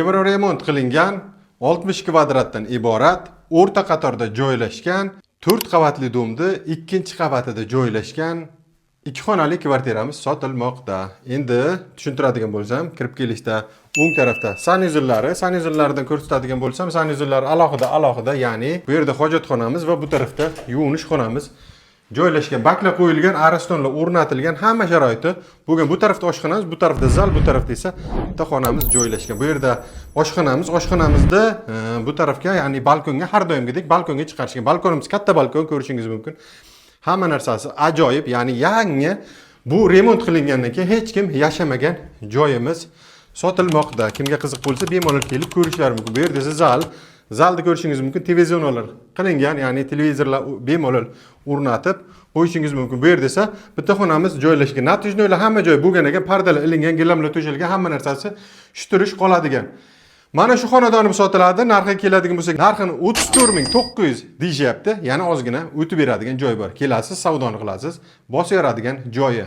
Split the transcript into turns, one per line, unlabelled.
Temir remont qilingan 60 kvadratdan iborat o'rta qatorda joylashgan 4 qavatli domda ikkinchi qavatida joylashgan 2 xonali kvartiramiz sotilmoqda. Endi tushuntiradigan bo'lsam, kirib kelishda o'ng tarafda sanuzillaridan ko'rsatadigan bo'lsam, sanuzillar alohida, ya'ni bu yerda hojatxonamiz va bu tarafda yuvinish xonamiz joylashgan, baklar qo'yilgan, aristonlar o'rnatilgan, hamma sharoiti bo'lgan. Bu tarafda oshxonamiz, bu tarafda zal, bu tarafda esa bitta xonamiz joylashgan. Bu yerda oshxonamizda bu tarafga, ya'ni balkonga har doimgidek balkonga chiqarishgan. Balkonimiz katta balkon, ko'rishingiz mumkin. Hamma narsasi ajoyib, ya'ni yangi. Bu remont qilingandan keyin hech kim yashamagan joyimiz sotilmoqda. Kimga qiziq bo'lsa, bemalol kelib ko'rishlari mumkin. Bu yerda zalda ko'rishingiz mumkin. Televizorlar qilingan, ya'ni televizorlar bemalol o'rnatib qo'yishingiz mumkin. Bu yerda esa bitta xonamiz joylashgan. Natijada hamma joy bo'lgan ekan, pardalar ilingan, gilamlar to'shalgan, hamma narsasi shu qoladigan. Mana shu xonadonimiz sotiladi. Narxiga keladigan bo'lsak, narxini 34.900 deyishyapti. Yana ozgina o'tib beradigan joy bor. Kelasiz, savdoni qilasiz, bosaveradigan joyi.